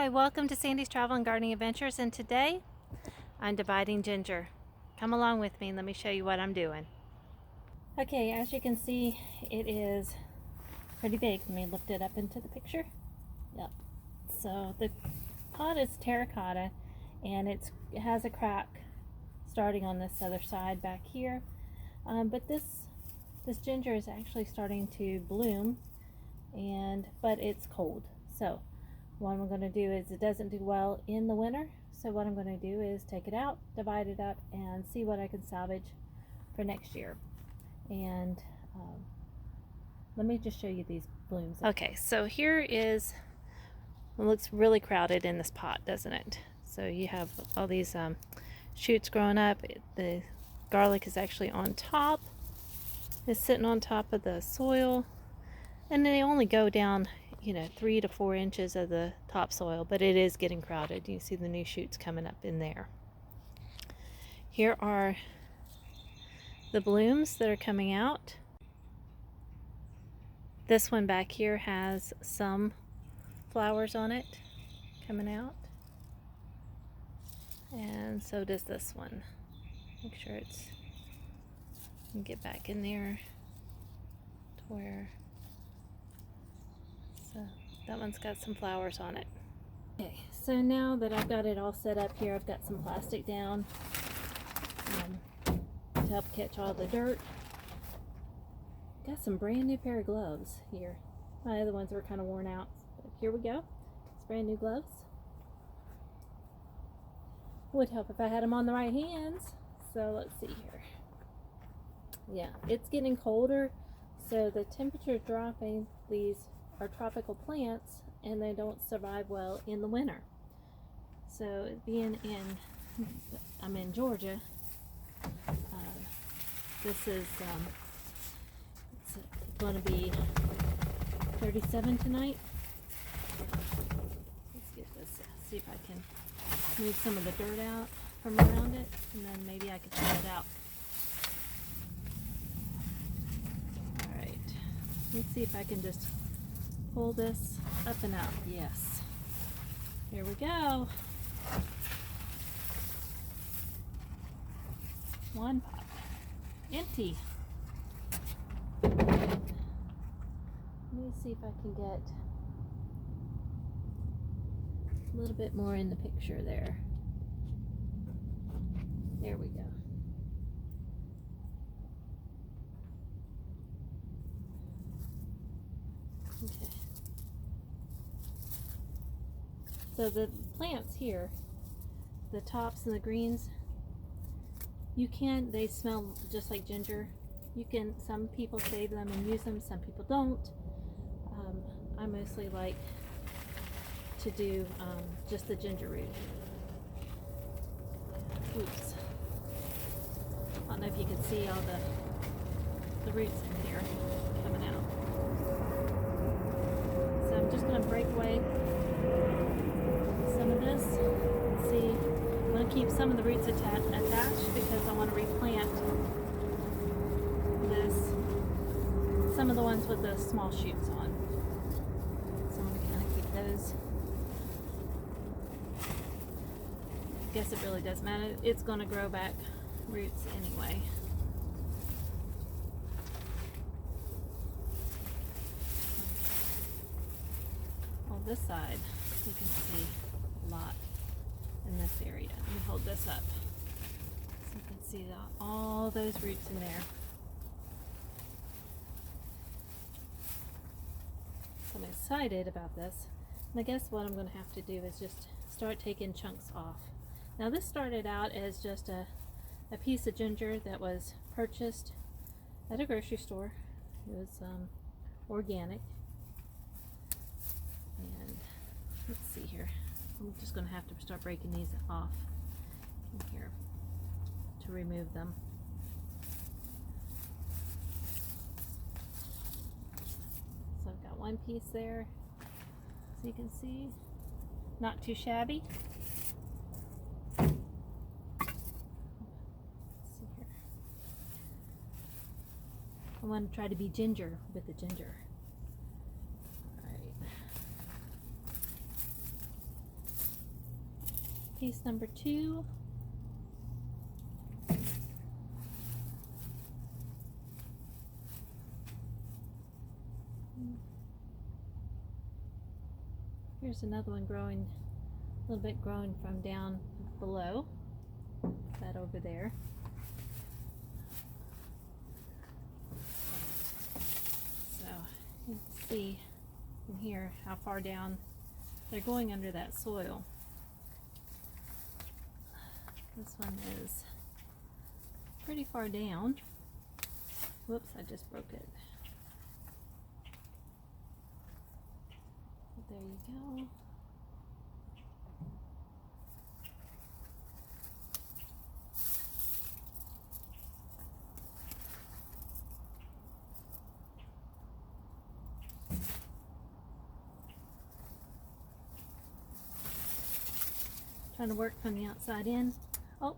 Hi, welcome to Sandy's Travel and Gardening Adventures, and today I'm dividing ginger. Come along with me and let me show you what I'm doing. Okay, as you can see, it is pretty big. Let me lift it up into the picture. Yep. So the pot is terracotta and it has a crack starting on this other side back here. But this ginger is actually starting to bloom, but it's cold. So what I'm going to do is, it doesn't do well in the winter, so what I'm going to do is take it out, divide it up, and see what I can salvage for next year. And let me just show you these blooms. Okay, so here is, it looks really crowded in this pot, doesn't it? So you have all these shoots growing up. The garlic is actually on top. It's sitting on top of the soil, and they only go down 3 to 4 inches of the topsoil, but it is getting crowded. You see the new shoots coming up in there. Here are the blooms that are coming out. This one back here has some flowers on it coming out, and so does this one. Make sure it's, get back in there to where, so that one's got some flowers on it. Okay, so now that I've got it all set up here, I've got some plastic down to help catch all the dirt. Got some brand new pair of gloves here. My other ones were kind of worn out, but here we go. It's brand new gloves. Would help if I had them on the right hands. So let's see here. Yeah, it's getting colder, so the temperature is dropping. These are tropical plants and they don't survive well in the winter. So I'm in Georgia. This is it's going to be 37 tonight. Let's get this, see if I can move some of the dirt out from around it, and then maybe I can pull it out. Alright, let's see if I can just pull this up and out. Yes. Here we go. One pot. Empty. Let me see if I can get a little bit more in the picture there. There we go. Okay. So the plants here, the tops and the greens, they smell just like ginger. Some people save them and use them, some people don't. I mostly like to do just the ginger root. Oops. I don't know if you can see all the roots in here coming out. So I'm just going to break away some of this and see. I'm going to keep some of the roots attached because I want to replant some of the ones with the small shoots on. So I'm going to kind of keep those. I guess it really doesn't matter. It's going to grow back roots anyway. On this side, you can see a lot in this area. Let me hold this up so you can see all those roots in there. So I'm excited about this. And I guess what I'm going to have to do is just start taking chunks off. Now this started out as just a piece of ginger that was purchased at a grocery store. It was organic. And let's see here. I'm just going to have to start breaking these off in here to remove them. So I've got one piece there, so you can see, not too shabby. I want to try to be ginger with the ginger. Alright. piece number 2. Here's another one growing, a little bit growing from down below, that over there. So you can see in here how far down they're going under that soil. This one is pretty far down. Whoops, I just broke it. There you go. Trying to work from the outside in. Oh,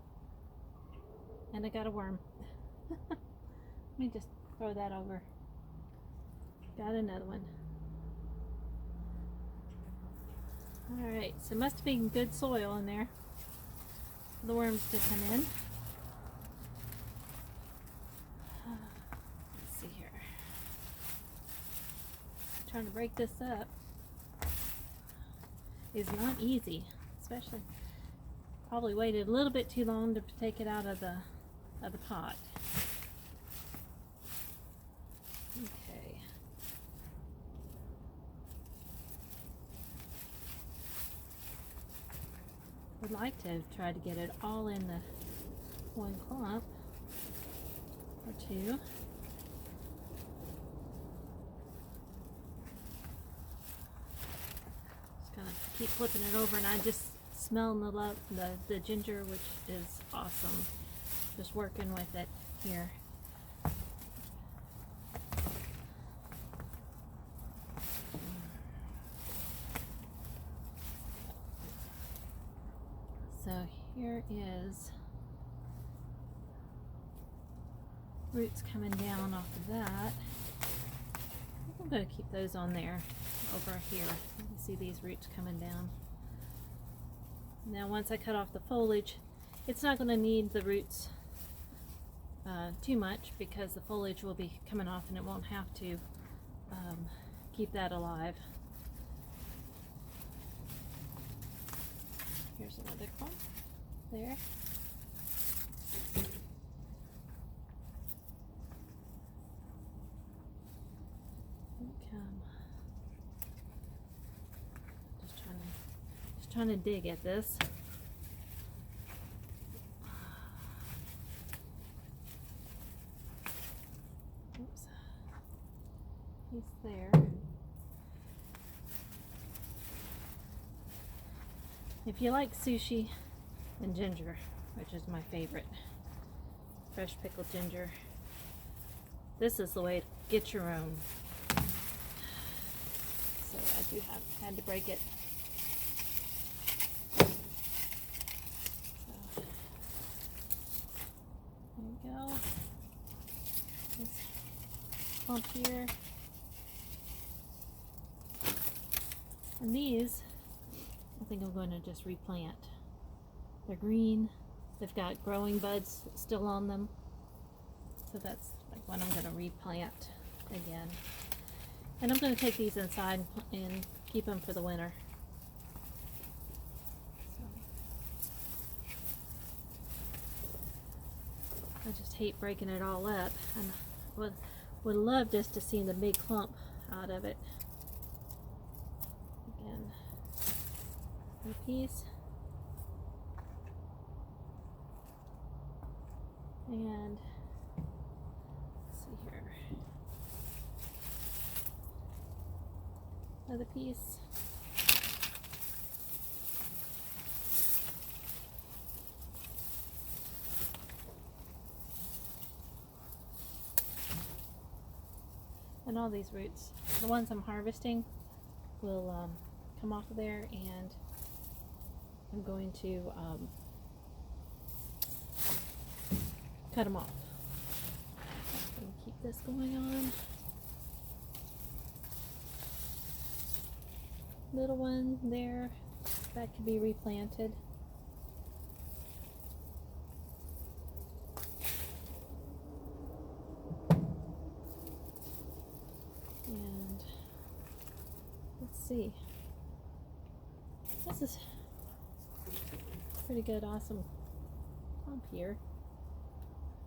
and I got a worm. Let me just throw that over. Got another one. Alright, so it must have been good soil in there for the worms to come in. Let's see here. Trying to break this up is not easy, especially probably waited a little bit too long to take it out of the pot. Okay. Would like to try to get it all in the one clump or two. Just gonna keep flipping it over, and I just smelling the ginger, which is awesome. Just working with it here. So here is roots coming down off of that. I'm going to keep those on there over here. You can see these roots coming down. Now once I cut off the foliage, it's not going to need the roots too much, because the foliage will be coming off and it won't have to keep that alive. Here's another clump there. Just trying to dig at this. Oops. He's there. If you like sushi and ginger, which is my favorite, fresh pickled ginger, this is the way to get your own. So I had to break it. So, there you go. This clump here. And these, I think I'm going to just replant. They're green. They've got growing buds still on them. So that's like what I'm going to replant again. And I'm going to take these inside and keep them for the winter. So, I just hate breaking it all up. And would love just to see the big clump out of it. Again, a piece. And let's see here. Another piece. And all these roots, the ones I'm harvesting, will come off of there, and I'm going to cut them off. And keep this going on. Little one there, that could be replanted. see. This is pretty good, awesome clump here.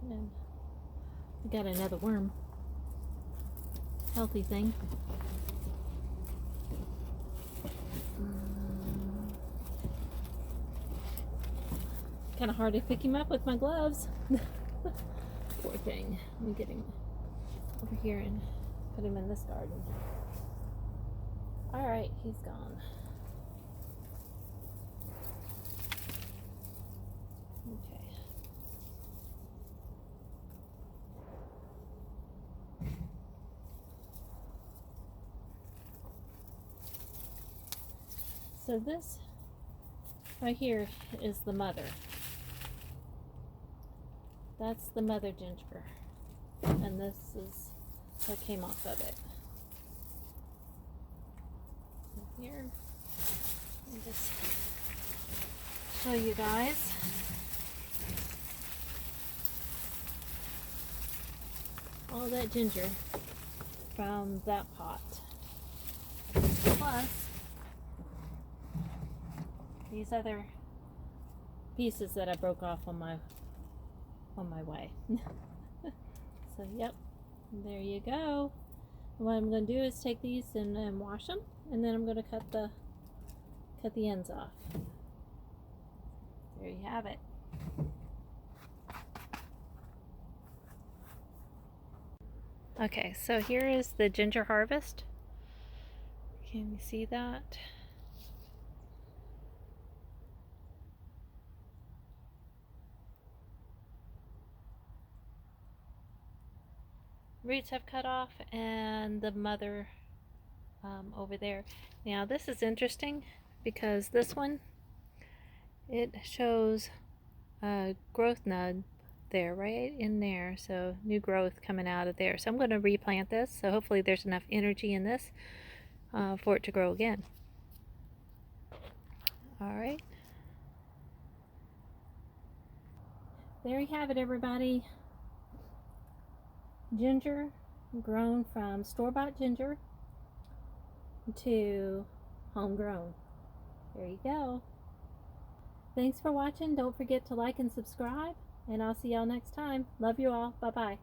And we got another worm. Healthy thing. Kind of hard to pick him up with my gloves. Poor thing. Let me get him over here and put him in this garden. Alright, he's gone. Okay. So this right here is the mother. That's the mother ginger. And this is what came off of it. So here, let me just show you guys. All that ginger from that pot. Plus these other pieces that I broke off on my way. So yep, there you go. What I'm going to do is take these and wash them, and then I'm going to cut the ends off. There you have it. Okay, so here is the ginger harvest. Can you see that? Roots have cut off, and the mother over there. Now this is interesting because this one, it shows a growth node there, right in there, so new growth coming out of there. So I'm going to replant this, so hopefully there's enough energy in this for it to grow again. Alright, there you have it, everybody. Ginger grown from store-bought ginger to homegrown. There you go. Thanks for watching. Don't forget to like and subscribe, and I'll see y'all next time. Love you all. Bye-bye.